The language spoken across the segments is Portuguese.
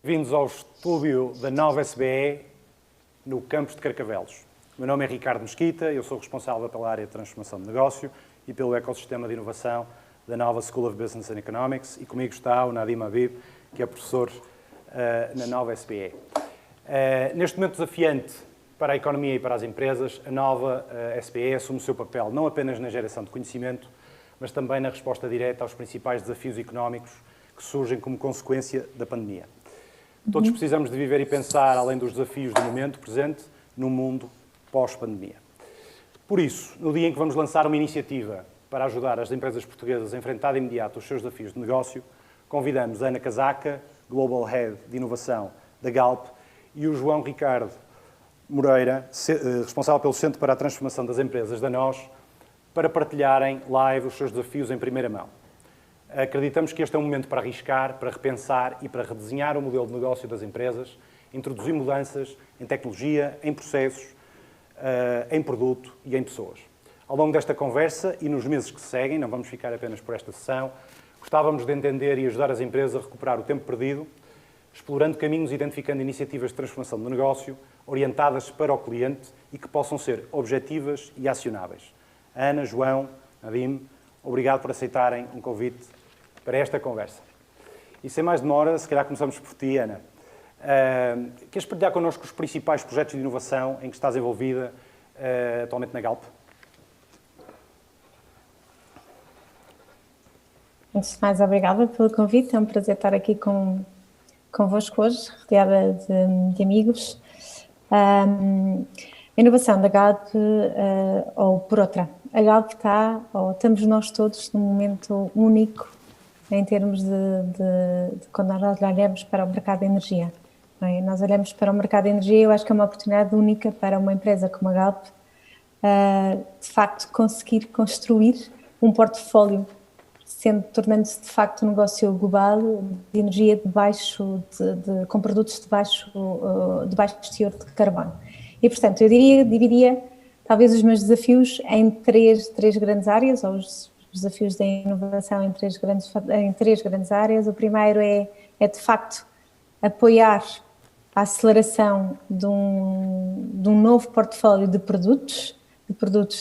Vindos ao estúdio da nova SBE no campus de Carcavelos. O meu nome é Ricardo Mesquita, eu sou responsável pela área de transformação de negócio e pelo ecossistema de inovação da nova School of Business and Economics, e comigo está o Nadim Habib, que é professor na nova SBE. Neste momento desafiante para a economia e para as empresas, a nova SBE assume o seu papel não apenas na geração de conhecimento, mas também na resposta direta aos principais desafios económicos que surgem como consequência da pandemia. Todos precisamos de viver e pensar além dos desafios do momento presente, num mundo pós-pandemia. Por isso, no dia em que vamos lançar uma iniciativa para ajudar as empresas portuguesas a enfrentar de imediato os seus desafios de negócio, convidamos a Ana Casaca, Global Head de Inovação da Galp, e o João Ricardo Moreira, responsável pelo Centro para a Transformação das Empresas da NOS, para partilharem live os seus desafios em primeira mão. Acreditamos que este é um momento para arriscar, para repensar e para redesenhar o modelo de negócio das empresas, introduzir mudanças em tecnologia, em processos, em produto e em pessoas. Ao longo desta conversa e nos meses que se seguem, não vamos ficar apenas por esta sessão, gostávamos de entender e ajudar as empresas a recuperar o tempo perdido, explorando caminhos e identificando iniciativas de transformação do negócio orientadas para o cliente e que possam ser objetivas e acionáveis. Ana, João, Nadim, obrigado por aceitarem um convite para esta conversa. E sem mais demora, se calhar começamos por ti, Ana. Queres partilhar connosco os principais projetos de inovação em que estás envolvida atualmente na Galp? Antes de mais, obrigada pelo convite. É um prazer estar aqui convosco hoje, rodeada de amigos. A inovação da Galp, ou por outra, a Galp estamos nós todos num momento único em termos de quando nós olhamos para o mercado de energia. Não é? Nós olhamos para o mercado de energia, eu acho que é uma oportunidade única para uma empresa como a Galp, de facto, conseguir construir um portfólio, tornando-se de facto um negócio global de energia com produtos de baixo teor de carbono. E, portanto, eu dividiria talvez os meus desafios em três grandes áreas, ou os desafios da inovação em três grandes áreas. O primeiro é de facto apoiar a aceleração de um novo portfólio de produtos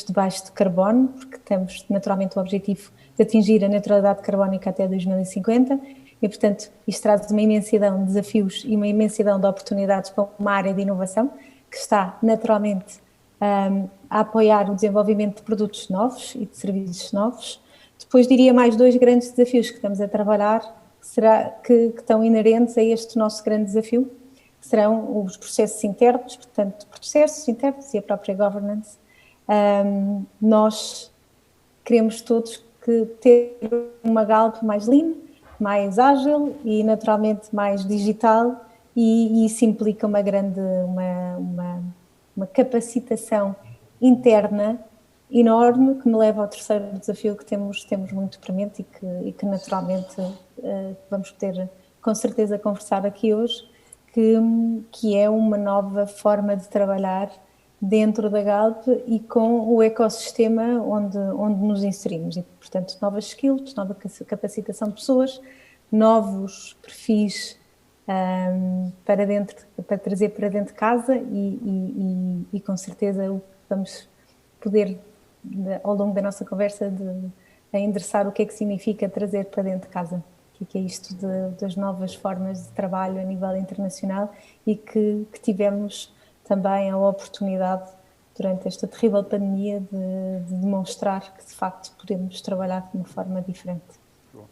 de baixo de carbono, porque temos naturalmente o objetivo de atingir a neutralidade carbónica até 2050 e, portanto, isto traz uma imensidão de desafios e uma imensidão de oportunidades para uma área de inovação que está naturalmente a apoiar o desenvolvimento de produtos novos e de serviços novos. Depois diria mais dois grandes desafios que estamos a trabalhar, que estão inerentes a este nosso grande desafio, que serão os processos internos, portanto, processos internos e a própria governance. Nós queremos todos ter uma Galp mais lean, mais ágil e naturalmente mais digital, e isso implica uma capacitação interna enorme, que me leva ao terceiro desafio que temos muito premente e que naturalmente vamos poder com certeza conversar aqui hoje, que é uma nova forma de trabalhar dentro da Galp e com o ecossistema onde nos inserimos. E, portanto, novas skills, nova capacitação de pessoas, novos perfis para trazer para dentro de casa e com certeza vamos poder, ao longo da nossa conversa, a endereçar o que é que significa trazer para dentro de casa, o que é isto das novas formas de trabalho a nível internacional e que tivemos também a oportunidade, durante esta terrível pandemia, de demonstrar que, de facto, podemos trabalhar de uma forma diferente. Bom.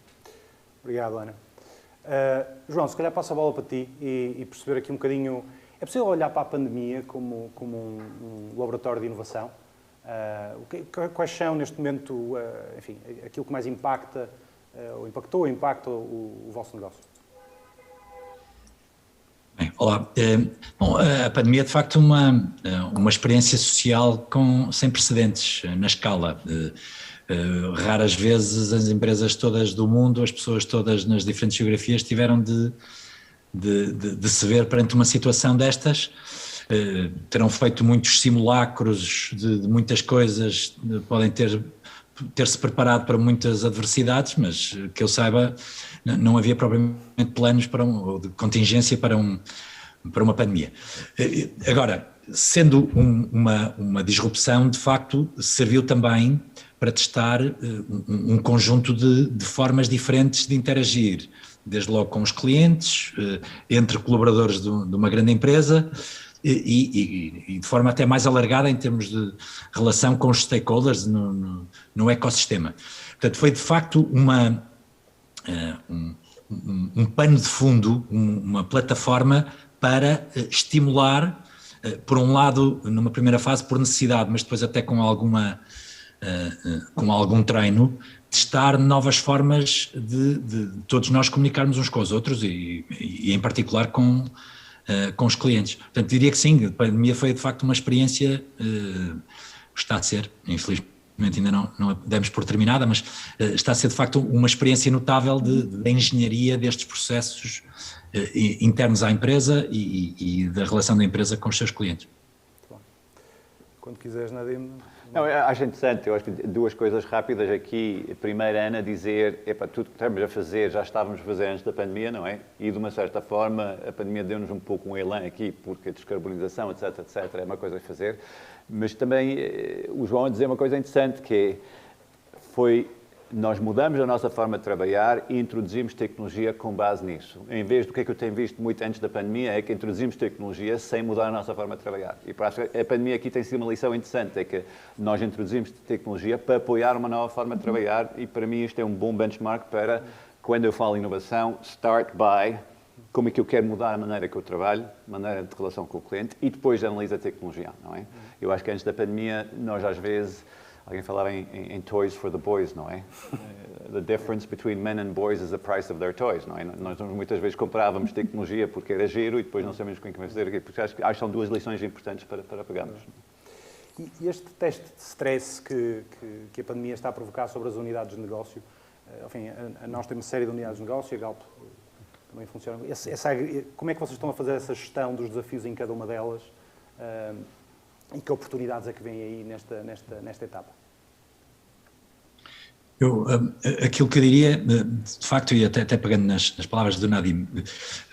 Obrigado, Ana. João, se calhar passo a bola para ti e perceber aqui um bocadinho... É possível olhar para a pandemia como um laboratório de inovação? Quais são, neste momento, enfim, aquilo que mais impacta, ou impacta o vosso negócio? Bem, olá. Bom, a pandemia é de facto uma experiência social sem precedentes na escala. Raras vezes as empresas todas do mundo, as pessoas todas nas diferentes geografias tiveram de se ver perante uma situação destas. Terão feito muitos simulacros de muitas coisas, podem ter ter-se preparado para muitas adversidades, mas que eu saiba, não havia propriamente planos ou de contingência para uma pandemia. Agora, sendo uma disrupção, de facto, serviu também para testar um conjunto de formas diferentes de interagir, desde logo com os clientes, entre colaboradores de uma grande empresa e de forma até mais alargada em termos de relação com os stakeholders no ecossistema. Portanto, foi de facto um pano de fundo, uma plataforma para estimular, por um lado, numa primeira fase por necessidade, mas depois até com algum treino, testar novas formas de todos nós comunicarmos uns com os outros e em particular com os clientes. Portanto, diria que sim, a pandemia foi de facto uma experiência, está a ser, infelizmente ainda não a demos por terminada, mas está a ser de facto uma experiência notável de engenharia destes processos internos à empresa e da relação da empresa com os seus clientes. Quando quiseres, Nadim. Não, acho interessante, eu acho que duas coisas rápidas aqui. Primeiro, Ana, dizer, tudo que estamos a fazer já estávamos a fazer antes da pandemia, não é? E de uma certa forma a pandemia deu-nos um pouco um elan aqui, porque a descarbonização, etc, é uma coisa a fazer. Mas também o João a dizer uma coisa interessante, que nós mudamos a nossa forma de trabalhar e introduzimos tecnologia com base nisso. Em vez do que eu tenho visto muito antes da pandemia, é que introduzimos tecnologia sem mudar a nossa forma de trabalhar. E para a pandemia aqui tem sido uma lição interessante, é que nós introduzimos tecnologia para apoiar uma nova forma de trabalhar e para mim isto é um bom benchmark para, quando eu falo em inovação, start by como é que eu quero mudar a maneira que eu trabalho, a maneira de relação com o cliente e depois analisa a tecnologia, não é? Eu acho que antes da pandemia nós às vezes... Alguém falava em toys for the boys, não é? The difference between men and boys is the price of their toys, não é? Nós muitas vezes comprávamos tecnologia porque era giro e depois não sabemos como é que vamos fazer. Porque acho que são duas lições importantes para pegarmos. E este teste de stress que a pandemia está a provocar sobre as unidades de negócio, enfim, nós temos uma série de unidades de negócio, a Galp também funciona. Como é que vocês estão a fazer essa gestão dos desafios em cada uma delas? E que oportunidades é que vêm aí nesta etapa? Aquilo que eu diria, de facto, e até pegando nas palavras do Nadim,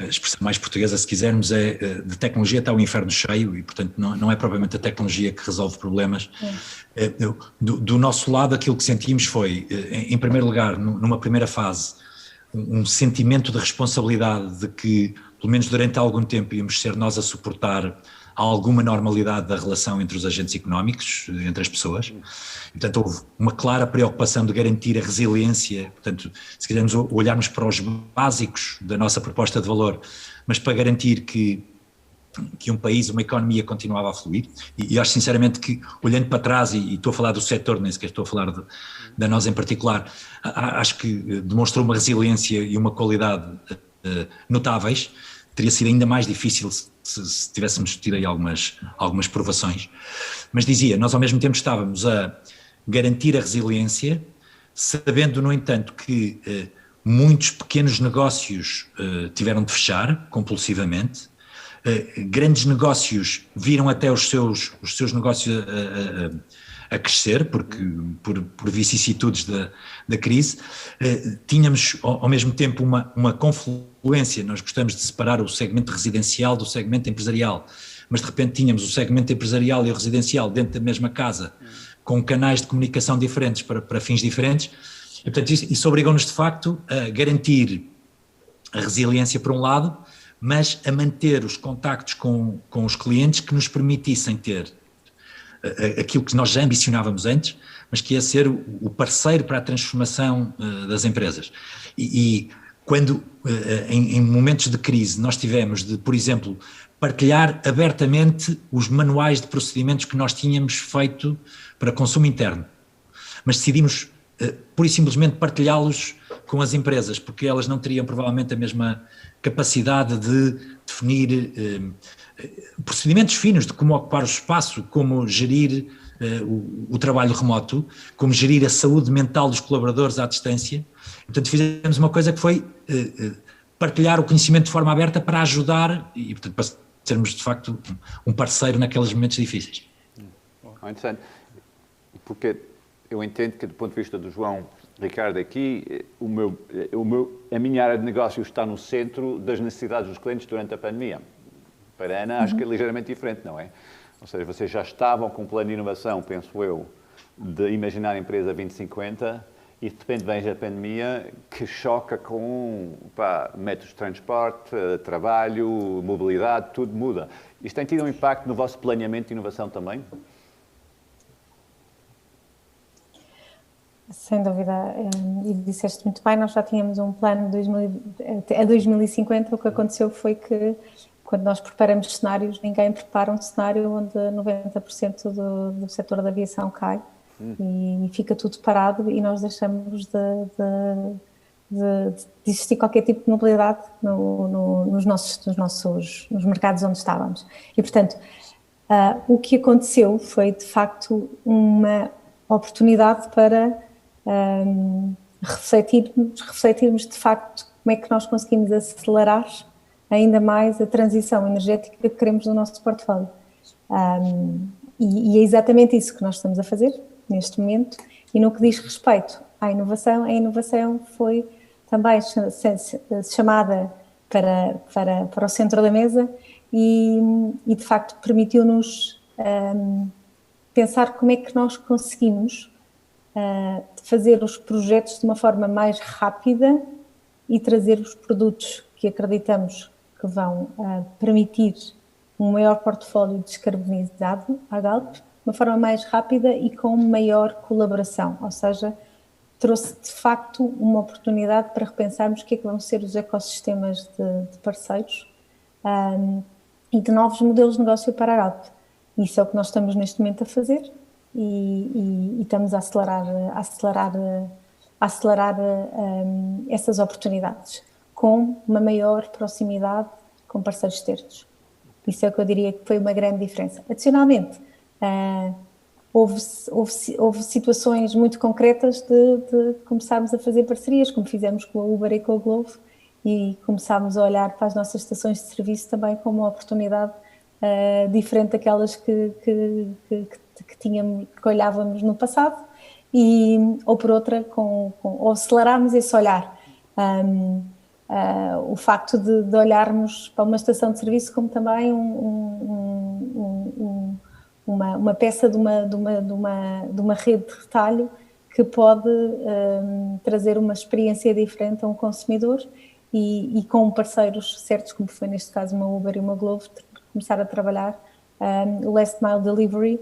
a expressão mais portuguesa, se quisermos, é de tecnologia está o inferno cheio e, portanto, não é propriamente a tecnologia que resolve problemas. Do nosso lado, aquilo que sentimos foi, em primeiro lugar, numa primeira fase, um sentimento de responsabilidade de que, pelo menos durante algum tempo, íamos ser nós a suportar alguma normalidade da relação entre os agentes económicos, entre as pessoas. E, portanto, houve uma clara preocupação de garantir a resiliência, portanto, se quisermos olharmos para os básicos da nossa proposta de valor, mas para garantir que um país, uma economia continuava a fluir. E acho sinceramente que, olhando para trás, e estou a falar do setor, nem sequer estou a falar da nós em particular, acho que demonstrou uma resiliência e uma qualidade notáveis. Teria sido ainda mais difícil se tivéssemos tido aí algumas provações. Mas dizia, nós ao mesmo tempo estávamos a garantir a resiliência, sabendo, no entanto, que muitos pequenos negócios tiveram de fechar compulsivamente, grandes negócios viram até os seus negócios a crescer, porque por vicissitudes da crise, tínhamos ao mesmo tempo uma confluência, nós gostamos de separar o segmento residencial do segmento empresarial, mas de repente tínhamos o segmento empresarial e o residencial dentro da mesma casa, com canais de comunicação diferentes para fins diferentes, e portanto isso obrigou-nos de facto a garantir a resiliência por um lado, mas a manter os contactos com os clientes que nos permitissem ter aquilo que nós já ambicionávamos antes, mas que ia ser o parceiro para a transformação das empresas. E quando em momentos de crise nós tivemos de, por exemplo, partilhar abertamente os manuais de procedimentos que nós tínhamos feito para consumo interno, mas decidimos pura e simplesmente partilhá-los com as empresas, porque elas não teriam provavelmente a mesma capacidade de definir procedimentos finos de como ocupar o espaço, como gerir o trabalho remoto, como gerir a saúde mental dos colaboradores à distância. Portanto, fizemos uma coisa que foi partilhar o conhecimento de forma aberta para ajudar e, portanto, para sermos de facto um parceiro naqueles momentos difíceis. Interessante, porque eu entendo que, do ponto de vista do João Ricardo aqui, a minha área de negócio está no centro das necessidades dos clientes durante a pandemia. Para a Ana, acho que é ligeiramente diferente, não é? Ou seja, vocês já estavam com um plano de inovação, penso eu, de imaginar a empresa 2050 e de repente vem a pandemia que choca com métodos de transporte, trabalho, mobilidade, tudo muda. Isto tem tido um impacto no vosso planeamento de inovação também? Sem dúvida, e disseste muito bem, nós já tínhamos um plano a 2050, o que aconteceu foi que quando nós preparamos cenários, ninguém prepara um cenário onde 90% do setor da aviação cai e fica tudo parado e nós deixamos de existir qualquer tipo de mobilidade nos mercados onde estávamos. E, portanto, o que aconteceu foi, de facto, uma oportunidade para refletirmos de facto como é que nós conseguimos acelerar ainda mais a transição energética que queremos no nosso portfólio. E é exatamente isso que nós estamos a fazer neste momento. E no que diz respeito à inovação, a inovação foi também chamada para o centro da mesa e de facto permitiu-nos pensar como é que nós conseguimos fazer os projetos de uma forma mais rápida e trazer os produtos que acreditamos que vão permitir um maior portfólio descarbonizado à Galp, de uma forma mais rápida e com maior colaboração, ou seja, trouxe de facto uma oportunidade para repensarmos o que é que vão ser os ecossistemas de parceiros e de novos modelos de negócio para a Galp. Isso é o que nós estamos neste momento a fazer e estamos a acelerar essas oportunidades com uma maior proximidade com parceiros terços. Isso é o que eu diria que foi uma grande diferença. Adicionalmente, houve situações muito concretas de começarmos a fazer parcerias, como fizemos com a Uber e com a Glovo, e começámos a olhar para as nossas estações de serviço também como uma oportunidade diferente daquelas que olhávamos no passado, ou por outra, ou acelerarmos esse olhar. O facto de olharmos para uma estação de serviço como também uma peça de uma rede de retalho que pode trazer uma experiência diferente a um consumidor e com parceiros certos, como foi neste caso uma Uber e uma Glovo, começar a trabalhar o Last Mile Delivery,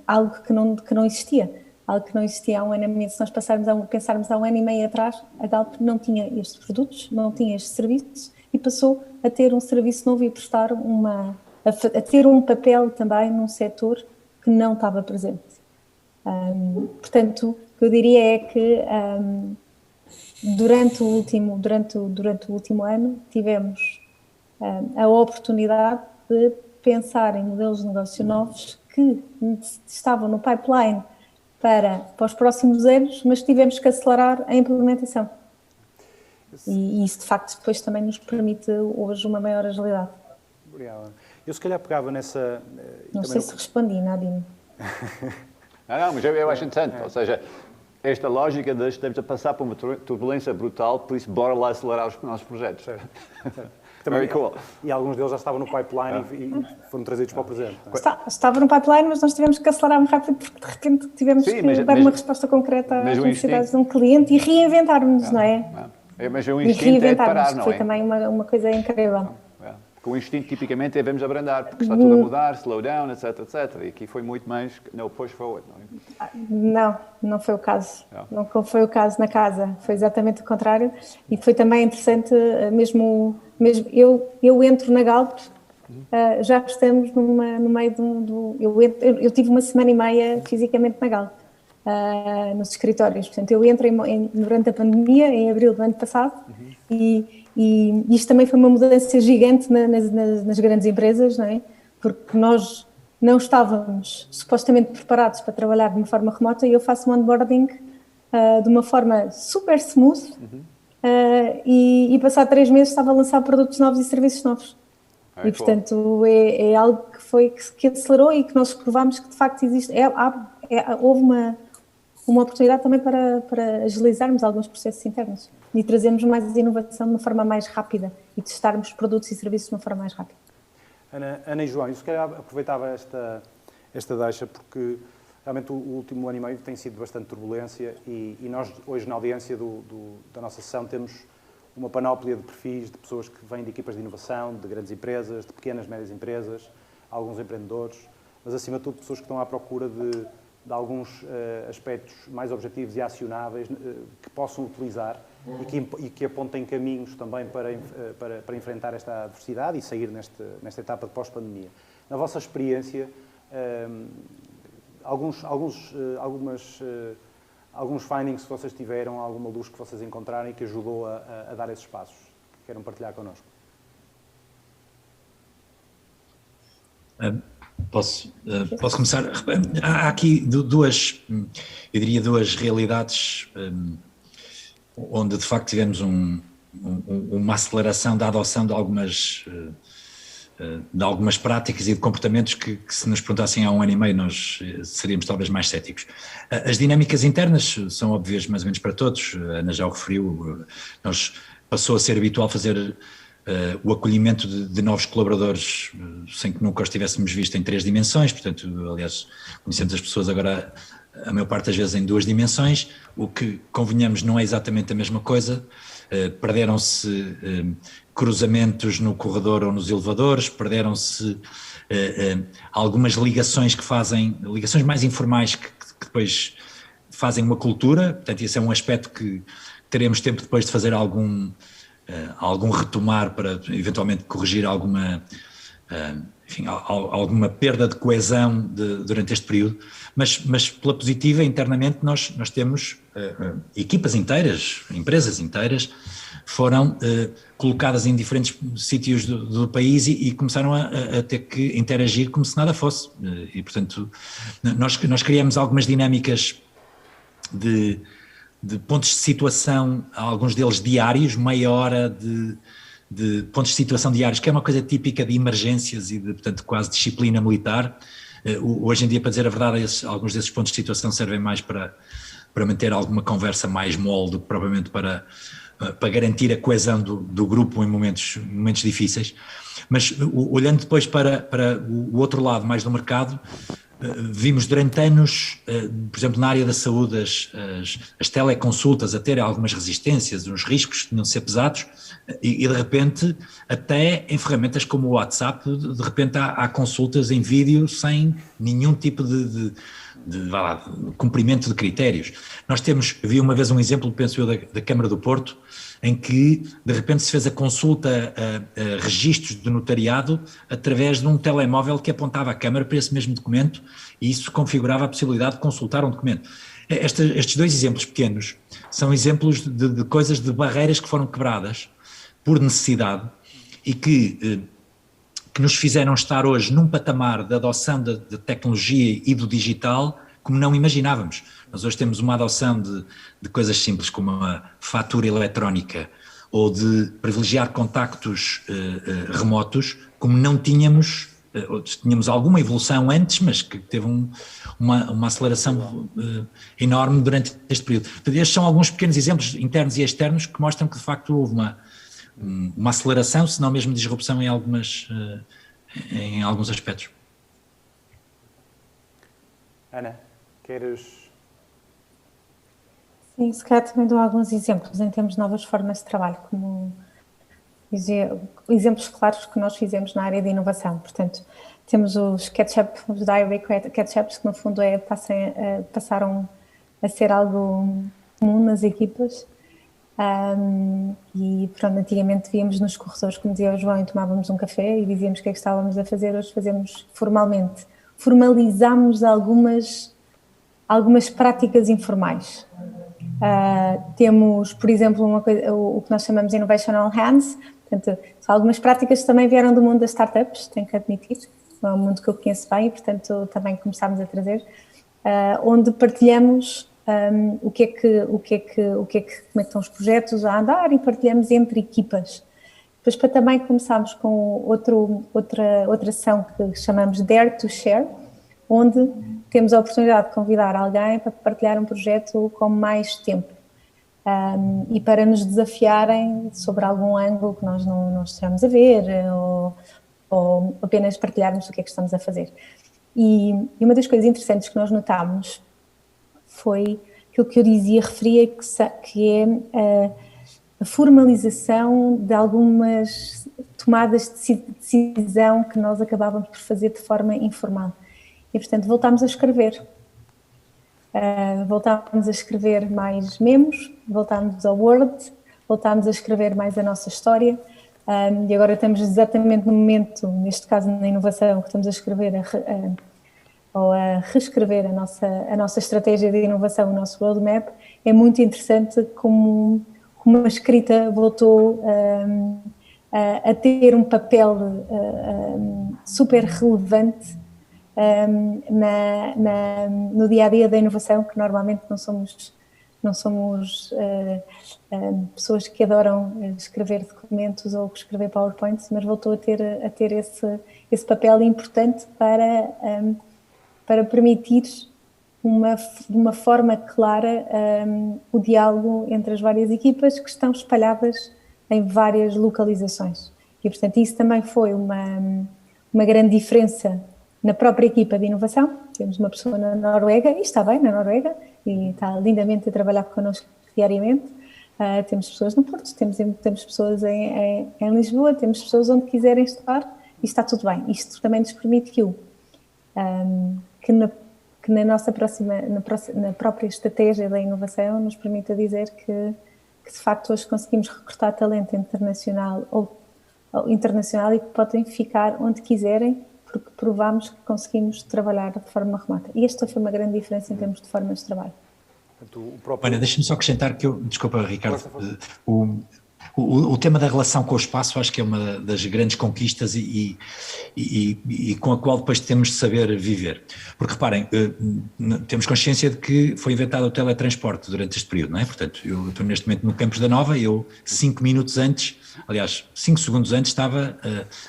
algo que não existia. Algo que não existia há um ano e meio. Se nós pensarmos há um ano e meio atrás, a Galp não tinha estes produtos, não tinha estes serviços e passou a ter um serviço novo e a ter um papel também num setor que não estava presente. Portanto, o que eu diria é que durante o último ano tivemos a oportunidade de pensar em modelos de negócio novos que estavam no pipeline para os próximos anos, mas tivemos que acelerar a implementação. E isso, de facto, depois também nos permite hoje uma maior agilidade. Obrigado. Eu se calhar pegava nessa... Não sei se respondi, Nadine. Não, mas eu acho interessante. Ou seja, esta lógica de estamos a passar por uma turbulência brutal, por isso bora lá acelerar os nossos projetos. Também, Very cool. E alguns deles já estavam no pipeline e foram trazidos para o presente. Estava no pipeline, mas nós tivemos que acelerar muito rápido porque de repente tivemos que dar uma resposta concreta às necessidades de um cliente e reinventarmos, não é? Mas o instinto é de parar, não é? Foi também uma coisa incrível. Com o instinto, tipicamente, é devemos abrandar, porque está tudo a mudar, slow down, etc, etc. E aqui foi muito mais no push forward, não é? Não foi o caso. Não foi o caso na casa. Foi exatamente o contrário. E foi também interessante, mesmo eu entro na Galp, já estamos no meio eu tive uma semana e meia fisicamente na Galp, nos escritórios. Portanto, eu entro durante a pandemia, em abril do ano passado, e isto também foi uma mudança gigante nas grandes empresas, não é? Porque nós não estávamos supostamente preparados para trabalhar de uma forma remota e eu faço um onboarding de uma forma super smooth e passado 3 meses estava a lançar produtos novos e serviços novos. E, portanto, é algo que acelerou e que nós provámos que de facto existe. houve uma oportunidade também para agilizarmos alguns processos internos e trazermos mais inovação de uma forma mais rápida e testarmos produtos e serviços de uma forma mais rápida. Ana e João, eu se calhar aproveitava esta deixa porque realmente o último ano e meio tem sido bastante turbulência e nós hoje na audiência da nossa sessão temos uma panóplia de perfis de pessoas que vêm de equipas de inovação, de grandes empresas, de pequenas, médias empresas, alguns empreendedores, mas acima de tudo pessoas que estão à procura de alguns aspectos mais objetivos e acionáveis que possam utilizar e que apontem caminhos também para enfrentar esta adversidade e sair nesta etapa de pós-pandemia. Na vossa experiência, alguns findings que vocês tiveram, alguma luz que vocês encontraram e que ajudou a dar esses passos, que queiram partilhar connosco? Posso começar? Há aqui duas realidades onde de facto tivemos uma aceleração da adoção de algumas práticas e de comportamentos que se nos perguntassem há um ano e meio nós seríamos talvez mais céticos. As dinâmicas internas são óbvias mais ou menos para todos, a Ana já o referiu, passou a ser habitual fazer o acolhimento de novos colaboradores sem que nunca os tivéssemos visto em 3 dimensões, portanto, aliás, conhecemos as pessoas agora a maior parte das vezes em 2 dimensões, o que, convenhamos, não é exatamente a mesma coisa. Perderam-se cruzamentos no corredor ou nos elevadores, perderam-se algumas ligações ligações mais informais que depois fazem uma cultura, portanto esse é um aspecto que teremos tempo depois de fazer algum retomar para eventualmente corrigir alguma perda de coesão durante este período, mas pela positiva, internamente nós temos equipas inteiras, empresas inteiras, foram colocadas em diferentes sítios do país e começaram a ter que interagir como se nada fosse. E, portanto, nós criamos algumas dinâmicas de pontos de situação, alguns deles diários, meia hora de pontos de situação diários, que é uma coisa típica de emergências e portanto, quase disciplina militar. Hoje em dia, para dizer a verdade, alguns desses pontos de situação servem mais para manter alguma conversa mais mole do que propriamente para garantir a coesão do grupo em momentos difíceis. Mas olhando depois para o outro lado, mais do mercado, vimos durante anos, por exemplo, na área da saúde, as teleconsultas a terem algumas resistências, uns riscos que tinham de ser pesados, e de repente, até em ferramentas como o WhatsApp, de repente há consultas em vídeo sem nenhum tipo de cumprimento de critérios. Vi uma vez um exemplo, penso eu, da Câmara do Porto, em que de repente se fez a consulta a registros do notariado através de um telemóvel que apontava a câmara para esse mesmo documento e isso configurava a possibilidade de consultar um documento. Estes 2 exemplos pequenos são exemplos de coisas, de barreiras que foram quebradas por necessidade e que nos fizeram estar hoje num patamar de adoção da tecnologia e do digital como não imaginávamos. Nós hoje temos uma adoção de coisas simples como a fatura eletrónica ou de privilegiar contactos remotos como não tínhamos alguma evolução antes, mas que teve uma aceleração enorme durante este período. Portanto, estes são alguns pequenos exemplos internos e externos que mostram que de facto houve uma aceleração, se não mesmo disrupção em alguns aspectos. Ana, queres? Sim, se calhar também dou alguns exemplos em termos de novas formas de trabalho, como exemplos claros que nós fizemos na área de inovação. Portanto, temos os Diary Catch-ups, que no fundo passaram a ser algo comum nas equipas. E pronto, antigamente víamos nos corredores, como dizia o João, e tomávamos um café e dizíamos o que é que estávamos a fazer. Hoje fazemos formalmente. Formalizamos algumas práticas informais. Temos, por exemplo, o que nós chamamos de Innovation All Hands. Portanto, algumas práticas também vieram do mundo das startups, tenho que admitir. É um mundo que eu conheço bem e, portanto, também começámos a trazer, onde partilhamos como é que estão os projetos a andar e partilhamos entre equipas. Depois também começámos com outra ação que chamamos Dare to Share, onde temos a oportunidade de convidar alguém para partilhar um projeto com mais tempo e para nos desafiarem sobre algum ângulo que nós não estejamos a ver ou apenas partilharmos o que é que estamos a fazer. E uma das coisas interessantes que nós notámos foi aquilo que eu referia, que é a formalização de algumas tomadas de decisão que nós acabávamos por fazer de forma informal. E, portanto, voltámos a escrever. Voltámos a escrever mais memos, voltámos ao Word, voltámos a escrever mais a nossa história. E agora estamos exatamente no momento, neste caso na inovação, que estamos a escrever ou a reescrever a nossa estratégia de inovação, o nosso roadmap. É muito interessante como a escrita voltou a ter um papel super relevante no dia-a-dia da inovação, que normalmente não somos pessoas que adoram escrever documentos ou escrever PowerPoints, mas voltou a ter esse papel importante para permitir de uma forma clara o diálogo entre as várias equipas que estão espalhadas em várias localizações. E, portanto, isso também foi uma grande diferença na própria equipa de inovação. Temos uma pessoa na Noruega, e está bem na Noruega, e está lindamente a trabalhar connosco diariamente. Temos pessoas no Porto, temos pessoas em Lisboa, temos pessoas onde quiserem estudar, e está tudo bem. Isto também nos permite que na própria estratégia da inovação nos permita dizer que de facto hoje conseguimos recrutar talento internacional e que podem ficar onde quiserem, porque provamos que conseguimos trabalhar de forma remota. E esta foi uma grande diferença em termos de formas de trabalho. Olha, deixa-me só acrescentar que desculpa, Ricardo, o tema da relação com o espaço acho que é uma das grandes conquistas e com a qual depois temos de saber viver. Porque reparem, temos consciência de que foi inventado o teletransporte durante este período, não é? Portanto, eu estou neste momento no Campos da Nova e eu 5 segundos antes estava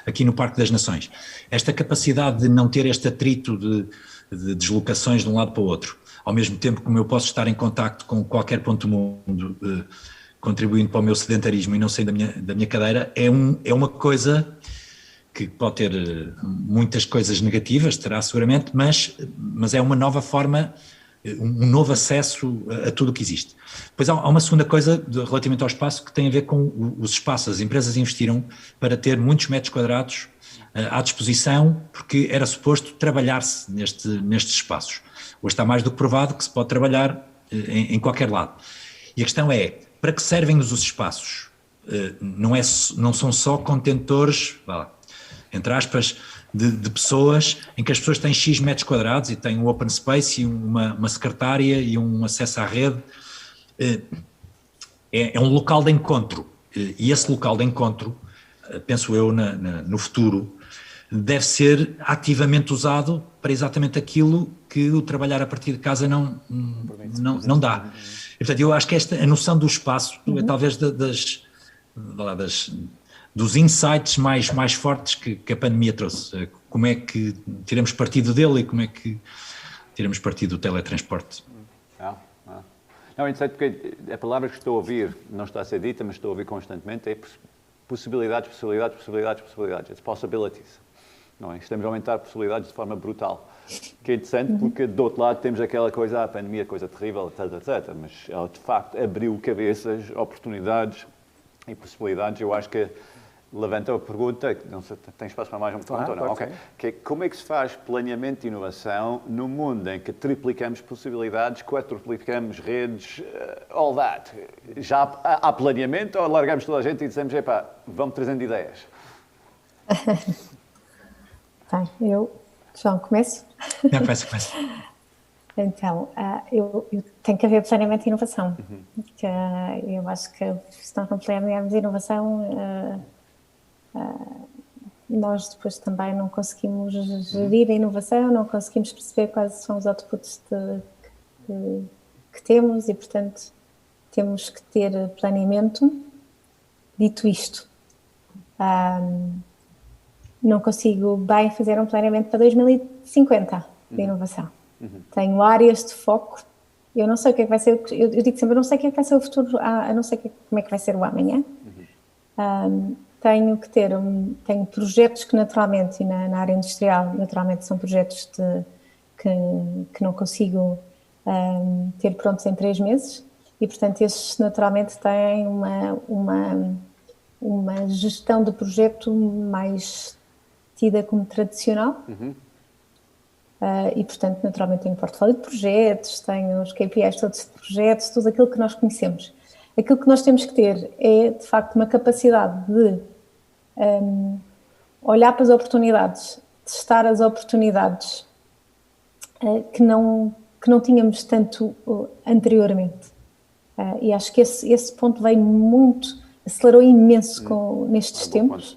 aqui no Parque das Nações. Esta capacidade de não ter este atrito de deslocações de um lado para o outro, ao mesmo tempo como eu posso estar em contacto com qualquer ponto do mundo, contribuindo para o meu sedentarismo e não sair da minha cadeira, é uma coisa que pode ter muitas coisas negativas, terá seguramente, mas é uma nova forma, um novo acesso a tudo o que existe. Depois há uma segunda coisa relativamente ao espaço que tem a ver com os espaços. As empresas investiram para ter muitos metros quadrados à disposição, porque era suposto trabalhar-se nestes espaços. Hoje está mais do que provado que se pode trabalhar em qualquer lado. E a questão é, para que servem os espaços? Não são só contentores, entre aspas, de pessoas, em que as pessoas têm X metros quadrados e têm um open space e uma secretária e um acesso à rede. É um local de encontro. E esse local de encontro, penso eu, no futuro, deve ser ativamente usado para exatamente aquilo que o trabalhar a partir de casa não dá. E, portanto, eu acho que a noção do espaço é talvez dos insights mais fortes que a pandemia trouxe. Como é que tiramos partido dele e como é que tiramos partido do teletransporte? Não, é interessante porque a palavra que estou a ouvir não está a ser dita, mas estou a ouvir constantemente, é possibilidades. It's possibilities. Não é? Estamos a aumentar possibilidades de forma brutal. Que é interessante porque do outro lado temos aquela coisa, a pandemia, coisa terrível, etc. Mas ela de facto abriu cabeças, oportunidades e possibilidades. Eu acho que levanta a pergunta, não sei, tem espaço para mais uma pergunta ou não? Okay. Que é, como é que se faz planeamento de inovação no mundo em que triplicamos possibilidades, quadruplicamos redes, all that? Já há planeamento ou largamos toda a gente e dizemos, vamos trazendo ideias? João, começo? Não, começa. Então, eu tenho que haver planeamento de inovação. Que, eu acho que se nós não planearmos inovação, nós depois também não conseguimos gerir a inovação, não conseguimos perceber quais são os outputs que temos e, portanto, temos que ter planeamento. Dito isto, não consigo bem fazer um planeamento para 2050 de inovação. tenho áreas de foco. Eu não sei o que é que vai ser, eu digo sempre, eu não sei o que é que vai ser o futuro, eu não sei como é que vai ser o amanhã. Tenho projetos que naturalmente, e na área industrial, naturalmente são projetos que não consigo ter prontos em 3 meses e, portanto, esses naturalmente têm uma gestão de projeto mais tida como tradicional. E, portanto, naturalmente tenho um portfólio de projetos, tenho os KPIs todos de projetos, tudo aquilo que nós conhecemos. Aquilo que nós temos que ter é, de facto, uma capacidade de olhar para as oportunidades, testar as oportunidades que não tínhamos tanto anteriormente. E acho que esse ponto veio acelerou imenso nestes tempos.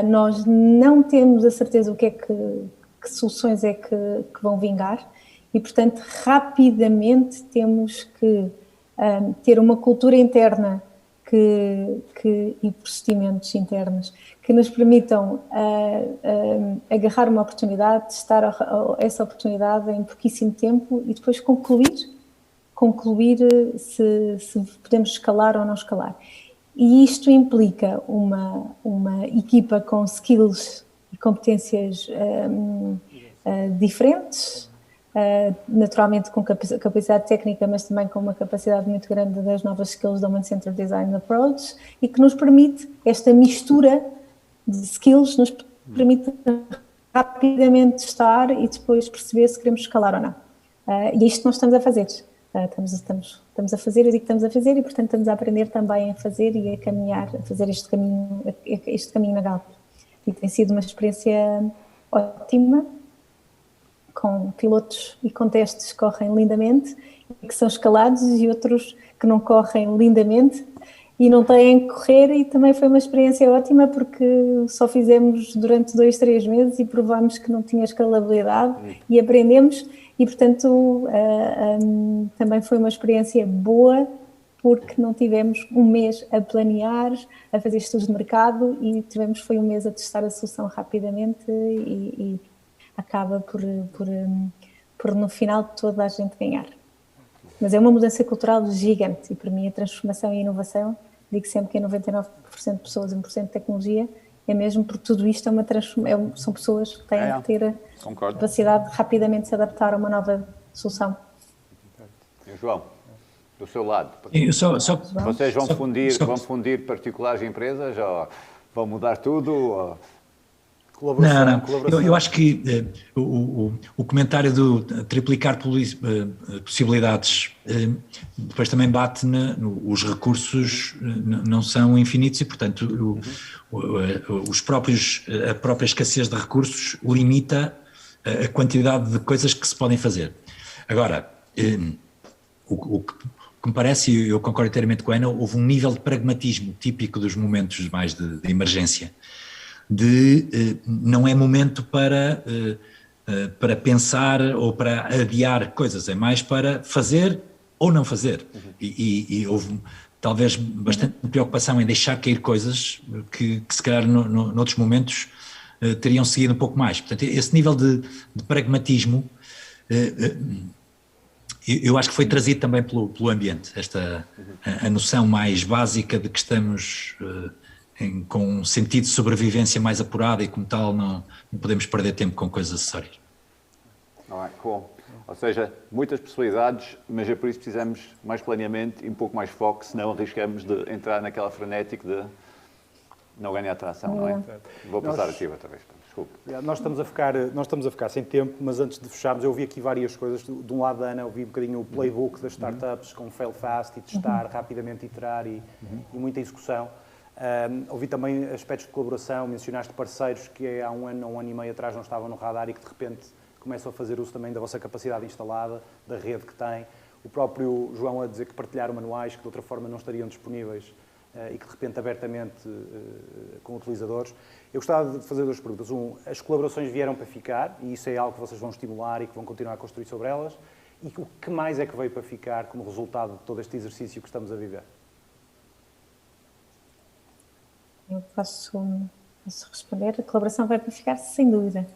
Nós não temos a certeza o que é que soluções é que vão vingar e, portanto, rapidamente temos que ter uma cultura interna e procedimentos internos que nos permitam agarrar uma oportunidade, testar essa oportunidade em pouquíssimo tempo e depois concluir se podemos escalar ou não escalar. E isto implica uma equipa com skills e competências diferentes, naturalmente com capacidade técnica, mas também com uma capacidade muito grande das novas skills da Human Centered Design Approach e que nos permite, esta mistura de skills, nos permite rapidamente testar e depois perceber se queremos escalar ou não. E é isto que nós estamos a fazer. Estamos a fazer, eu digo que estamos a fazer e, portanto, estamos a aprender também a fazer e a caminhar, a fazer este caminho na Galp. E tem sido uma experiência ótima, com pilotos e com testes que correm lindamente, que são escalados e outros que não correm lindamente e não têm que correr, e também foi uma experiência ótima porque só fizemos durante 2, 3 meses e provámos que não tinha escalabilidade e aprendemos e, portanto, também foi uma experiência boa porque não tivemos um mês a planear, a fazer estudos de mercado e foi um mês a testar a solução rapidamente e acaba por no final toda a gente ganhar. Mas é uma mudança cultural gigante e para mim a transformação e a inovação, digo sempre que é 99% de pessoas e 1% de tecnologia, é mesmo porque tudo isto são pessoas que têm que ter a capacidade de rapidamente se adaptar a uma nova solução. E João, do seu lado, vocês vão fundir particulares e empresas ou vão mudar tudo? Ou... Não. Eu acho que o comentário do triplicar possibilidades depois também bate os recursos não são infinitos e, portanto, a própria escassez de recursos limita a quantidade de coisas que se podem fazer. Agora, o que me parece, e eu concordo inteiramente com a Ana, houve um nível de pragmatismo típico dos momentos mais de emergência. Não é momento para pensar ou para adiar coisas, é mais para fazer ou não fazer. E houve talvez bastante preocupação em deixar cair coisas que se calhar noutros momentos teriam seguido um pouco mais. Portanto, esse nível de pragmatismo eu acho que foi trazido também pelo ambiente, a noção mais básica de que estamos... com um sentido de sobrevivência mais apurado e como tal não podemos perder tempo com coisas acessórias. Cool. Ou seja, muitas possibilidades, mas é por isso que precisamos mais planeamento e um pouco mais foco, senão arriscamos de entrar naquela frenética de não ganhar tração, não é? Vou passar a ti outra vez, desculpe. Nós estamos a ficar sem tempo, mas antes de fecharmos eu ouvi aqui várias coisas. De um lado da Ana, eu vi um bocadinho o playbook das startups com fail fast e testar, rapidamente iterar e muita execução. Ouvi também aspectos de colaboração, mencionaste parceiros que há um ano e meio atrás não estavam no radar e que de repente começam a fazer uso também da vossa capacidade instalada, da rede que têm. O próprio João a dizer que partilharam manuais que de outra forma não estariam disponíveis e que de repente abertamente com utilizadores. Eu gostava de fazer 2 perguntas. As colaborações vieram para ficar e isso é algo que vocês vão estimular e que vão continuar a construir sobre elas. E o que mais é que veio para ficar como resultado de todo este exercício que estamos a viver? Eu posso responder. A colaboração vai para ficar, sem dúvida.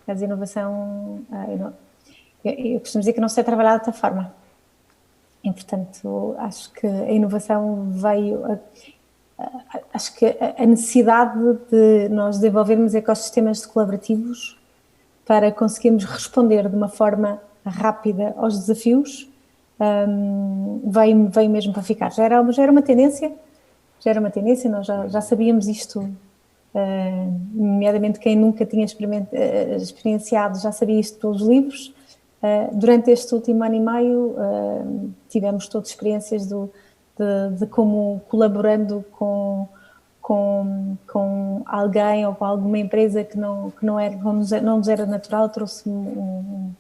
A inovação... eu costumo dizer que não sei trabalhar de outra forma. E, portanto, acho que a inovação veio... Acho que a necessidade de nós desenvolvermos ecossistemas colaborativos para conseguirmos responder de uma forma rápida aos desafios veio mesmo para ficar. Já era uma tendência, nós já sabíamos isto, nomeadamente quem nunca tinha experienciado já sabia isto pelos livros. Durante este último ano e meio tivemos todas experiências de como colaborando com alguém ou com alguma empresa que não nos era natural, trouxe um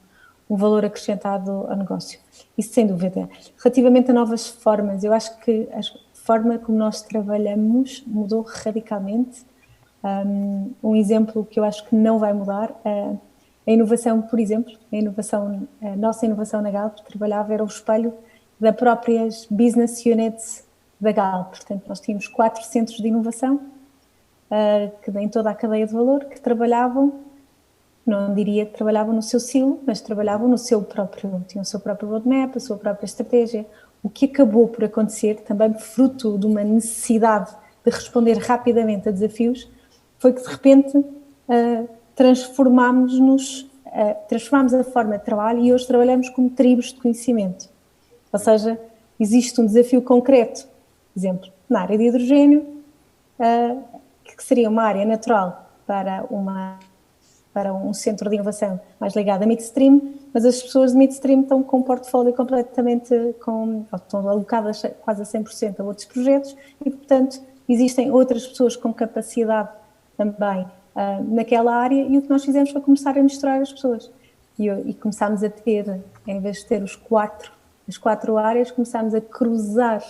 valor acrescentado ao negócio. Isso sem dúvida. Relativamente a novas formas, eu acho que a forma como nós trabalhamos mudou radicalmente. Um exemplo que eu acho que não vai mudar, a inovação, por exemplo, a nossa inovação na Galp trabalhava, era o espelho das próprias business units da Galp. Portanto, nós tínhamos 4 centros de inovação, que em toda a cadeia de valor, que trabalhavam, não diria que trabalhavam no seu silo, mas trabalhavam no seu próprio, tinham o seu próprio roadmap, a sua própria estratégia. O que acabou por acontecer, também fruto de uma necessidade de responder rapidamente a desafios, foi que de repente transformámos a forma de trabalho e hoje trabalhamos como tribos de conhecimento. Ou seja, existe um desafio concreto, por exemplo, na área de hidrogênio, que seria uma área natural para um centro de inovação mais ligado a midstream, mas as pessoas de midstream estão com um portfólio completamente, estão alocadas quase a 100% a outros projetos e, portanto, existem outras pessoas com capacidade também naquela área, e o que nós fizemos foi começar a misturar as pessoas e começámos a ter, em vez de ter as 4 áreas, começámos a cruzar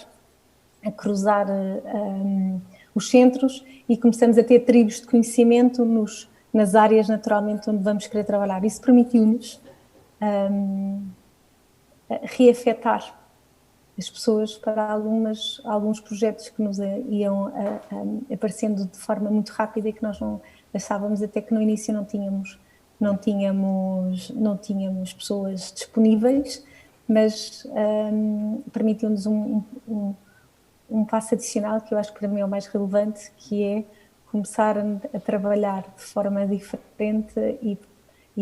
os centros e começamos a ter tribos de conhecimento nas áreas naturalmente onde vamos querer trabalhar. Isso permitiu-nos reafetar as pessoas para alguns projetos que nos iam aparecendo de forma muito rápida e que nós não achávamos até que no início não tínhamos pessoas disponíveis, mas permitiu-nos um passo adicional que eu acho que para mim é o mais relevante, que é começar a trabalhar de forma diferente e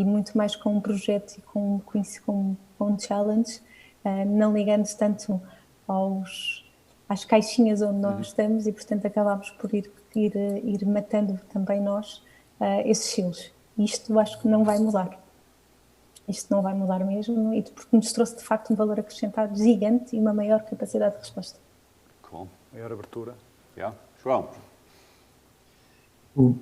muito mais com um projeto e com um challenge, não ligando tanto às caixinhas onde nós estamos, e portanto acabámos por ir matando também nós esses silos. Isto acho que não vai mudar. Isto não vai mudar mesmo, e porque nos trouxe de facto um valor acrescentado gigante e uma maior capacidade de resposta. Cool. Maior abertura. Yeah. João? Eu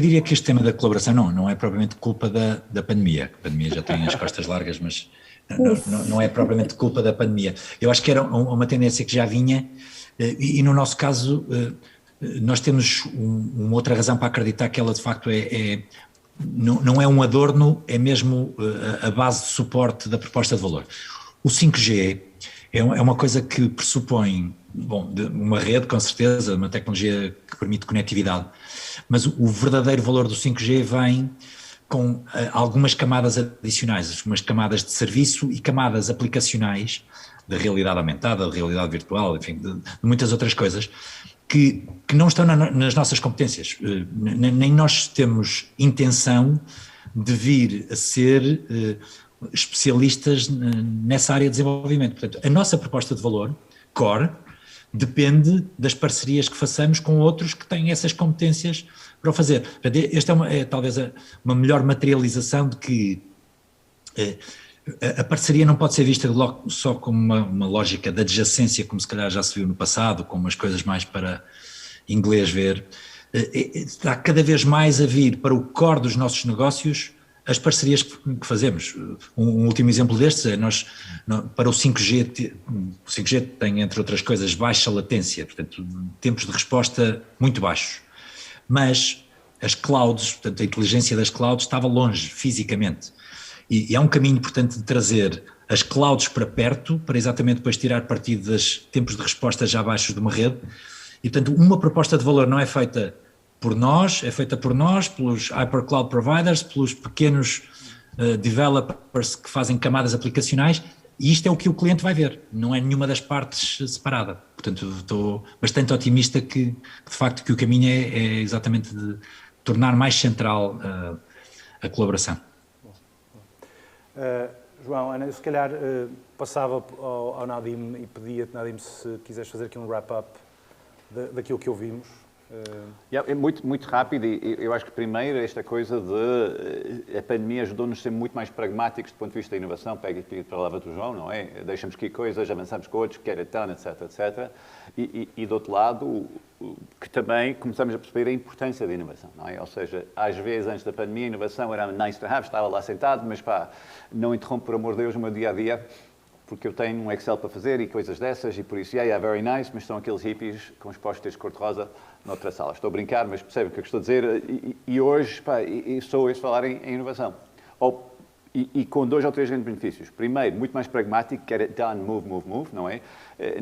diria que este tema da colaboração não é propriamente culpa da pandemia. A pandemia já tem as costas largas, mas não é propriamente culpa da pandemia. Eu acho que era uma tendência que já vinha, e no nosso caso nós temos uma outra razão para acreditar que ela de facto não é um adorno, é mesmo a base de suporte da proposta de valor. O 5G é uma coisa que pressupõe, uma rede com certeza, uma tecnologia que permite conectividade, mas o verdadeiro valor do 5G vem com algumas camadas adicionais, umas camadas de serviço e camadas aplicacionais da realidade aumentada, da realidade virtual, enfim, de muitas outras coisas, que não estão nas nossas competências. Nem nós temos intenção de vir a ser especialistas nessa área de desenvolvimento. Portanto, a nossa proposta de valor, core, depende das parcerias que façamos com outros que têm essas competências para o fazer. Esta é talvez uma melhor materialização de que a parceria não pode ser vista só como uma lógica de adjacência, como se calhar já se viu no passado, com umas coisas mais para inglês ver. Está cada vez mais a vir para o core dos nossos negócios as parcerias que fazemos. Um último exemplo destes é para o 5G, o 5G tem, entre outras coisas, baixa latência, portanto, tempos de resposta muito baixos. Mas as clouds, portanto, a inteligência das clouds estava longe fisicamente. E há um caminho, portanto, de trazer as clouds para perto, para exatamente depois tirar partido dos tempos de resposta já baixos de uma rede. E, portanto, uma proposta de valor não é feita por nós, é feita por nós, pelos hypercloud providers, pelos pequenos developers que fazem camadas aplicacionais, e isto é o que o cliente vai ver, não é nenhuma das partes separada. Portanto, estou bastante otimista que de facto, que o caminho é exatamente de tornar mais central a colaboração. João, Ana, eu se calhar passava ao Nadim e pedia-te, Nadim, se quiseres fazer aqui um wrap-up daquilo que ouvimos. É muito rápido e eu acho que primeiro esta coisa de a pandemia ajudou-nos a ser muito mais pragmáticos do ponto de vista da inovação, pega a palavra do João, não é? Deixamos que coisas, avançamos com outros, get it done, etc, etc. E do outro lado, que também começamos a perceber a importância da inovação, não é? Ou seja, às vezes antes da pandemia a inovação era nice to have, estava lá sentado, mas pá, não interrompe por amor de Deus o meu dia-a-dia, porque eu tenho um Excel para fazer e coisas dessas, e por isso, very nice, mas são aqueles hippies com os postes cor-de-rosa noutra sala. Estou a brincar, mas percebem o que eu estou a dizer, e hoje, pá, sou eu a falar em inovação. E com 2 ou 3 grandes benefícios. Primeiro, muito mais pragmático, get it done, move, não é?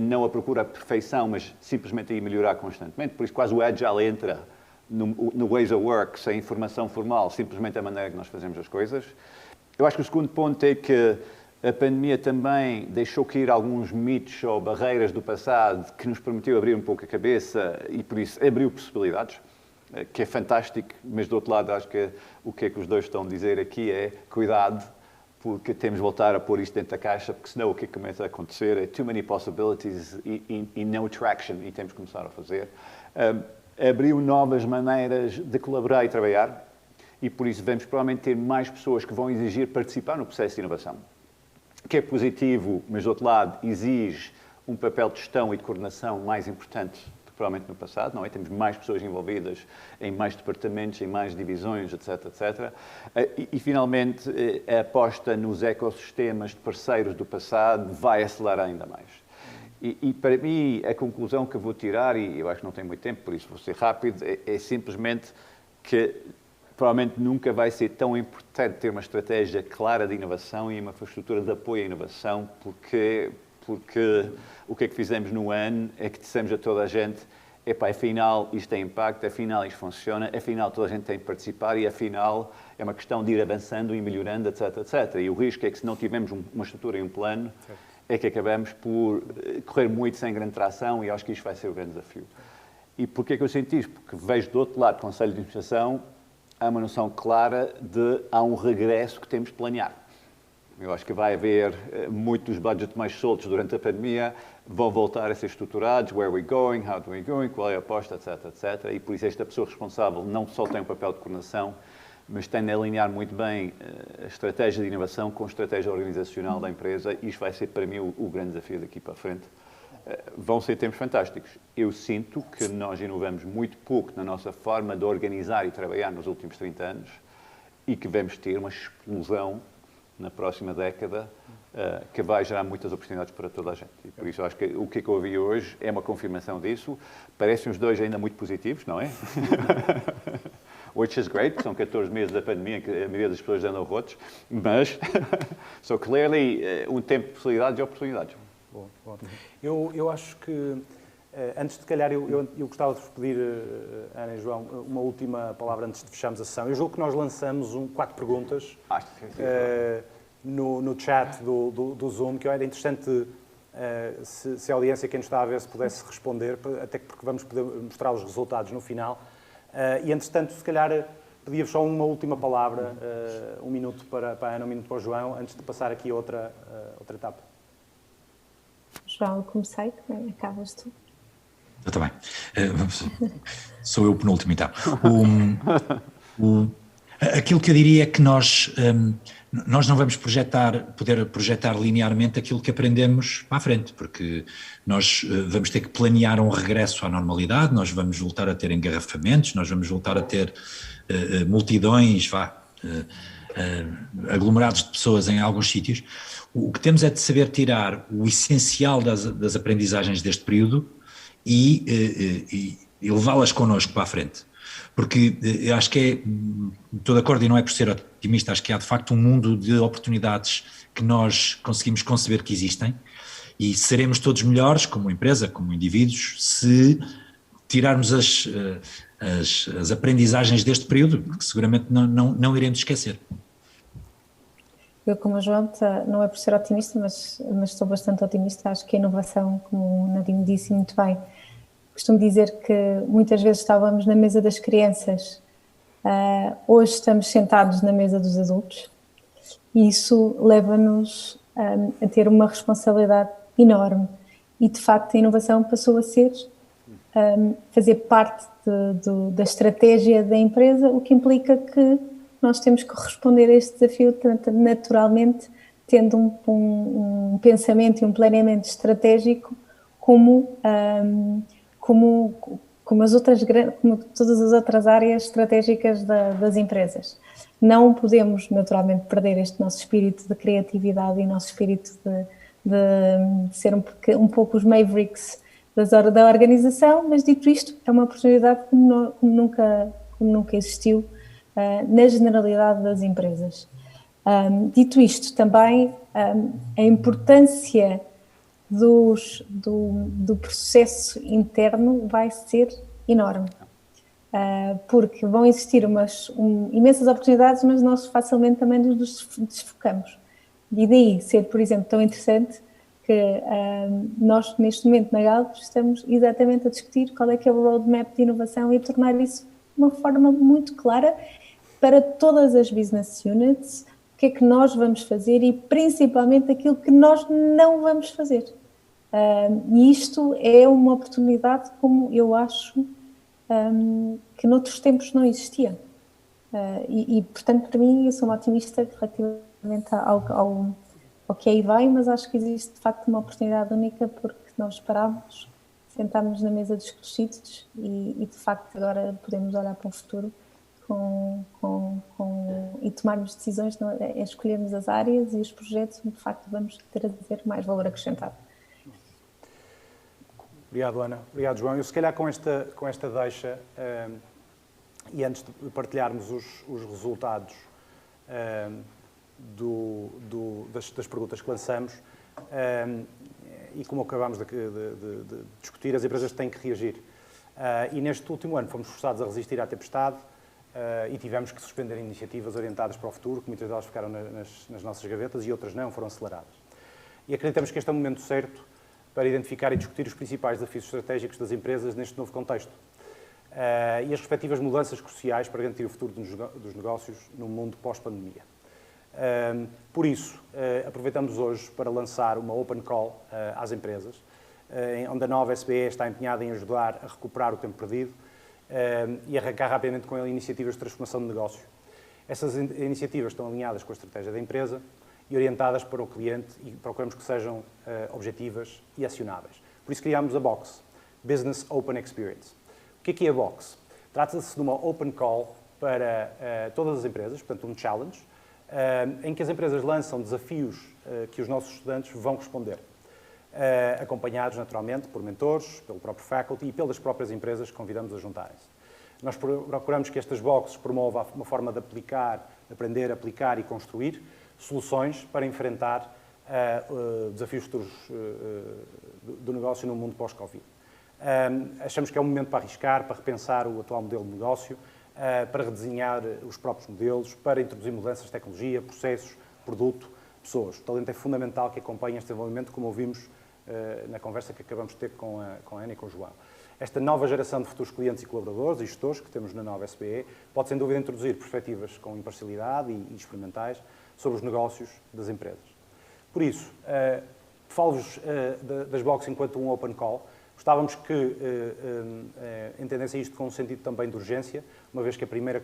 Não a procura a perfeição, mas simplesmente a melhorar constantemente, por isso quase o Agile entra no ways of work, sem informação formal, simplesmente a maneira que nós fazemos as coisas. Eu acho que o segundo ponto é que a pandemia também deixou cair alguns mitos ou barreiras do passado que nos permitiu abrir um pouco a cabeça e, por isso, abriu possibilidades, que é fantástico, mas, do outro lado, acho que o que é que os dois estão a dizer aqui é cuidado, porque temos de voltar a pôr isto dentro da caixa, porque senão o que começa a acontecer é too many possibilities e no traction, e temos que começar a fazer. Abriu novas maneiras de colaborar e trabalhar, e, por isso, vamos provavelmente ter mais pessoas que vão exigir participar no processo de inovação, que é positivo, mas do outro lado exige um papel de gestão e de coordenação mais importante do que provavelmente no passado, não é? Temos mais pessoas envolvidas em mais departamentos, em mais divisões, etc, etc. E finalmente, a aposta nos ecossistemas de parceiros do passado vai acelerar ainda mais. E para mim, a conclusão que eu vou tirar, e eu acho que não tenho muito tempo, por isso vou ser rápido, é simplesmente que provavelmente nunca vai ser tão importante ter uma estratégia clara de inovação e uma infraestrutura de apoio à inovação, porque o que é que fizemos no ano é que dissemos a toda a gente, epá, afinal isto tem impacto, afinal isto funciona, afinal toda a gente tem que participar e afinal é uma questão de ir avançando e melhorando, etc, etc. E o risco é que se não tivermos uma estrutura e um plano, é que acabamos por correr muito sem grande tração e acho que isto vai ser o grande desafio. E porquê é que eu sinto isto? Porque vejo do outro lado do Conselho de Administração há uma noção clara de há um regresso que temos de planear. Eu acho que vai haver muitos budgets mais soltos durante a pandemia, vão voltar a ser estruturados, where are we going, how do we going, qual é a aposta, etc, etc. E por isso esta pessoa responsável não só tem um papel de coordenação, mas tem de alinhar muito bem a estratégia de inovação com a estratégia organizacional da empresa. Isto vai ser para mim o grande desafio daqui para a frente. Vão ser tempos fantásticos. Eu sinto que nós inovamos muito pouco na nossa forma de organizar e trabalhar nos últimos 30 anos e que vamos ter uma explosão na próxima década que vai gerar muitas oportunidades para toda a gente. E por isso acho que o que eu ouvi hoje é uma confirmação disso. Parecem os dois ainda muito positivos, não é? Which is great, são 14 meses da pandemia em que a maioria das pessoas andam rotos, mas so clearly um tempo de possibilidades e oportunidades. Bom. Eu acho que, antes de calhar, eu gostava de vos pedir, Ana e João, uma última palavra antes de fecharmos a sessão. Eu julgo que nós lançamos 4 perguntas no chat do Zoom, que era interessante se a audiência, quem nos está a ver, se pudesse responder, até porque vamos poder mostrar os resultados no final. E, entretanto, se calhar, pedia-vos só uma última palavra, 1 minuto para a Ana, 1 minuto para o João, antes de passar aqui a outra etapa. João, comecei, acabas tu. Eu também. Sou eu o penúltimo, então. Aquilo que eu diria é que nós não vamos poder projetar linearmente aquilo que aprendemos para a frente, porque nós vamos ter que planear um regresso à normalidade, nós vamos voltar a ter engarrafamentos, nós vamos voltar a ter multidões, aglomerados de pessoas em alguns sítios. O que temos é de saber tirar o essencial das aprendizagens deste período e levá-las connosco para a frente. Porque eu acho que estou de acordo e não é por ser otimista, acho que há de facto um mundo de oportunidades que nós conseguimos conceber que existem e seremos todos melhores como empresa, como indivíduos, se tirarmos as aprendizagens deste período, que seguramente não iremos esquecer. eu como o João, não é por ser otimista, mas estou bastante otimista. Acho que a inovação, como o Nadine disse muito bem, costumo dizer que muitas vezes estávamos na mesa das crianças, hoje estamos sentados na mesa dos adultos, e isso leva-nos a ter uma responsabilidade enorme. E, de facto, a inovação passou a ser fazer parte da estratégia da empresa, o que implica que nós temos que responder a este desafio naturalmente, tendo um pensamento e um planeamento estratégico como todas as outras áreas estratégicas das empresas. Não podemos, naturalmente, perder este nosso espírito de criatividade e nosso espírito de ser um pouco os mavericks da organização, mas dito isto, é uma oportunidade como nunca existiu na generalidade das empresas. Dito isto, também a importância do processo interno vai ser enorme, porque vão existir imensas oportunidades, mas nós facilmente também nos desfocamos. E daí ser, por exemplo, tão interessante que nós, neste momento, na Galp, estamos exatamente a discutir qual é que é o roadmap de inovação e tornar isso de uma forma muito clara para todas as business units, o que é que nós vamos fazer e, principalmente, aquilo que nós não vamos fazer. E isto é uma oportunidade, como eu acho, que noutros tempos não existia. Portanto, para mim, eu sou uma otimista relativamente ao que aí vai, mas acho que existe, de facto, uma oportunidade única porque nós parámos, sentámos na mesa dos crescidos e, de facto, agora podemos olhar para o futuro e tomarmos decisões, escolhermos as áreas e os projetos onde, de facto, vamos trazer mais valor acrescentado. Obrigado, Ana. Obrigado, João. Eu, se calhar, com esta deixa, e antes de partilharmos os resultados das perguntas que lançamos, e como acabámos de discutir, as empresas têm que reagir. E neste último ano fomos forçados a resistir à tempestade e tivemos que suspender iniciativas orientadas para o futuro, que muitas delas ficaram nas nossas gavetas e outras não, foram aceleradas. E acreditamos que este é o momento certo para identificar e discutir os principais desafios estratégicos das empresas neste novo contexto e as respectivas mudanças cruciais para garantir o futuro dos negócios no mundo pós-pandemia. Por isso, aproveitamos hoje para lançar uma open call às empresas, onde a nova SBE está empenhada em ajudar a recuperar o tempo perdido e arrancar rapidamente com iniciativas de transformação de negócio. Essas iniciativas estão alinhadas com a estratégia da empresa e orientadas para o cliente e procuramos que sejam objetivas e acionáveis. Por isso criámos a Box, Business Open Experience. O que é a Box? Trata-se de uma open call para todas as empresas, portanto um challenge, em que as empresas lançam desafios que os nossos estudantes vão responder, acompanhados naturalmente por mentores, pelo próprio faculty e pelas próprias empresas que convidamos a juntarem-se. Nós procuramos que estas boxes promovam uma forma de aprender, aplicar e construir soluções para enfrentar desafios futuros do negócio no mundo pós-Covid. Achamos que é um momento para arriscar, para repensar o atual modelo de negócio, para redesenhar os próprios modelos, para introduzir mudanças de tecnologia, processos, produto, pessoas. O talento é fundamental que acompanhe este desenvolvimento, como ouvimos na conversa que acabamos de ter com a Ana e com o João. Esta nova geração de futuros clientes e colaboradores e gestores que temos na nova SBE pode, sem dúvida, introduzir perspectivas com imparcialidade e experimentais sobre os negócios das empresas. Por isso, falo-vos das boxes enquanto um open call. Gostávamos que entendessem isto com um sentido também de urgência, uma vez que a primeira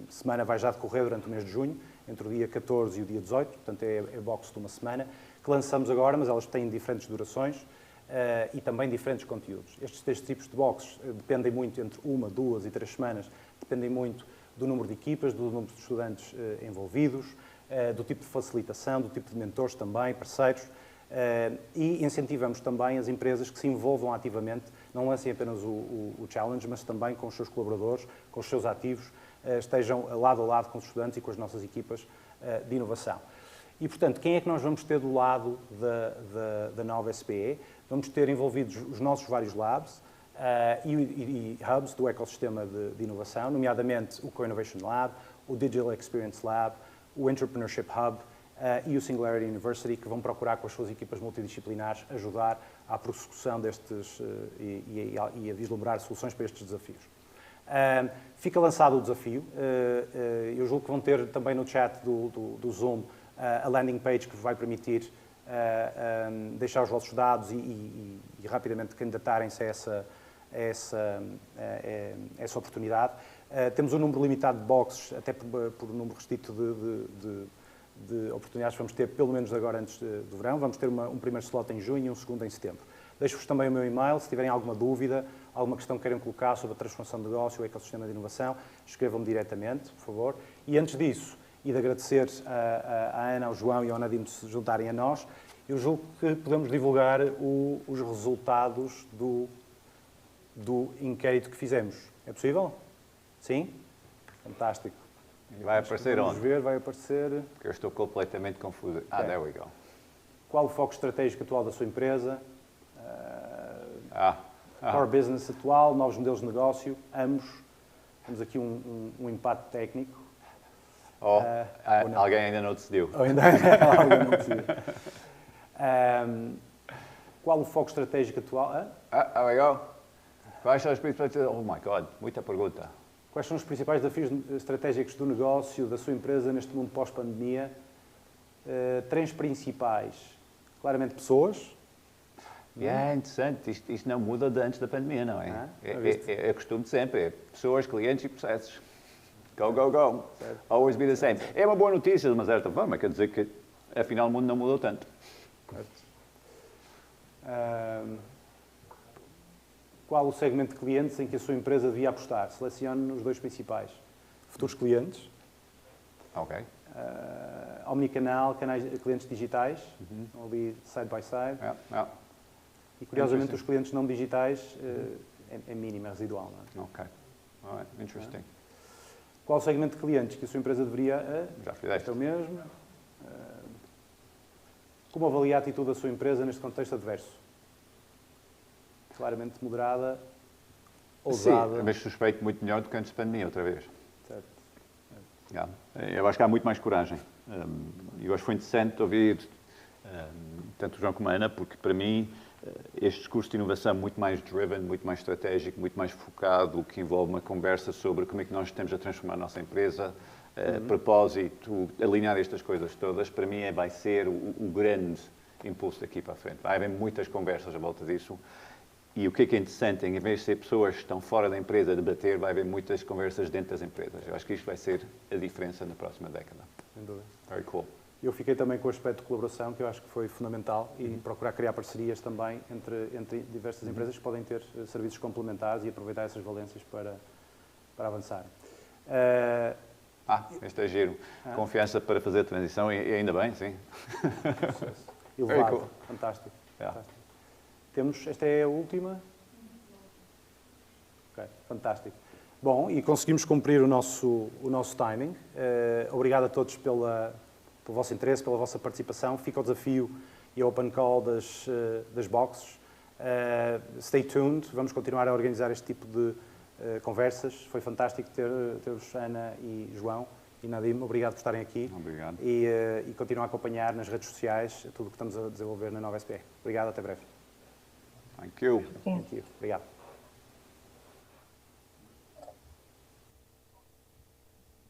semana vai já decorrer durante o mês de junho, entre o dia 14 e o dia 18, portanto é box de uma semana, que lançamos agora, mas elas têm diferentes durações e também diferentes conteúdos. Estes tipos de boxes dependem muito entre 1, 2 e 3 semanas, dependem muito do número de equipas, do número de estudantes envolvidos, do tipo de facilitação, do tipo de mentores também, parceiros, e incentivamos também as empresas que se envolvam ativamente, não lancem apenas o challenge, mas também com os seus colaboradores, com os seus ativos, estejam lado a lado com os estudantes e com as nossas equipas de inovação. E, portanto, quem é que nós vamos ter do lado da nova SBE? Vamos ter envolvidos os nossos vários labs e hubs do ecossistema de inovação, nomeadamente o Co-Innovation Lab, o Digital Experience Lab, o Entrepreneurship Hub e o Singularity University, que vão procurar com as suas equipas multidisciplinares ajudar à prossecução destes e a vislumbrar soluções para estes desafios. Fica lançado o desafio. Eu julgo que vão ter também no chat do Zoom a landing page que vos vai permitir deixar os vossos dados e rapidamente candidatarem-se a essa oportunidade. Temos um número limitado de boxes, até por número restrito de oportunidades que vamos ter, pelo menos agora antes do verão. Vamos ter um primeiro slot em junho e um segundo em setembro. Deixo-vos também o meu e-mail, se tiverem alguma dúvida, alguma questão que queiram colocar sobre a transformação de negócio, o ecossistema de inovação, escrevam-me diretamente, por favor. E antes disso, e de agradecer à Ana, ao João e ao Nadim de se juntarem a nós, eu julgo que podemos divulgar os resultados do inquérito que fizemos. É possível? Sim? Fantástico. E vai aparecer Vamos onde? ver, vai aparecer... Porque eu estou completamente confuso. Ok. There we go. Qual o foco estratégico atual da sua empresa? Ah. Core business atual, novos modelos de negócio, ambos. Temos aqui um empate técnico. Ou não. Alguém ainda não decidiu. Ou ainda alguém não decidiu. Qual o foco estratégico atual? There we go. Quais são os principais... Oh my God, muita pergunta. Quais são os principais desafios estratégicos do negócio, da sua empresa, neste mundo pós-pandemia? Três principais. Claramente pessoas. É interessante, isto não muda de antes da pandemia, não é? É costume de sempre, é pessoas, clientes e processos. Go, go, go. Certo. Always be the same. É uma boa notícia, de uma certa forma, quer dizer que, afinal, o mundo não mudou tanto. Certo. Qual o segmento de clientes em que a sua empresa devia apostar? Selecione os dois principais. Futuros clientes, Ok. omnicanal, clientes digitais, ali side by side. Yeah. E, curiosamente, os clientes não digitais é mínimo, é residual. Não é? Ok. All right. Interesting. Qual o segmento de clientes que a sua empresa deveria... Já fizeste. Este é o mesmo. Como avalia a atitude da sua empresa neste contexto adverso? Claramente moderada, ousada. Sim, mas suspeito muito melhor do que antes da pandemia, outra vez. Certo. Yeah. Eu acho que há muito mais coragem. E eu acho que foi interessante ouvir tanto o João como a Ana, porque para mim este discurso de inovação muito mais driven, muito mais estratégico, muito mais focado, que envolve uma conversa sobre como é que nós estamos a transformar a nossa empresa, propósito, alinhar estas coisas todas, para mim vai ser o grande impulso daqui para a frente. Vai haver muitas conversas à volta disso. E o que é interessante, em vez de ser pessoas que estão fora da empresa a debater, vai haver muitas conversas dentro das empresas. Eu acho que isto vai ser a diferença na próxima década. Sem dúvida. Very cool. Eu fiquei também com o aspecto de colaboração, que eu acho que foi fundamental, e procurar criar parcerias também entre diversas empresas que podem ter serviços complementares e aproveitar essas valências para avançar. Este é giro. Confiança para fazer a transição, e ainda bem, sim. Sucesso. Elevado. cool. Fantástico. Yeah. Fantástico. Esta é a última? Ok, fantástico. Bom, e conseguimos cumprir o nosso timing. Obrigado a todos pelo vosso interesse, pela vossa participação. Fica o desafio e a open call das boxes. Stay tuned, vamos continuar a organizar este tipo de conversas. Foi fantástico ter-vos, Ana e João e Nadim. Obrigado por estarem aqui. Obrigado. E continuar a acompanhar nas redes sociais tudo o que estamos a desenvolver na Nova SBE. Obrigado, até breve. Thank you. Sim. Thank you. Obrigado.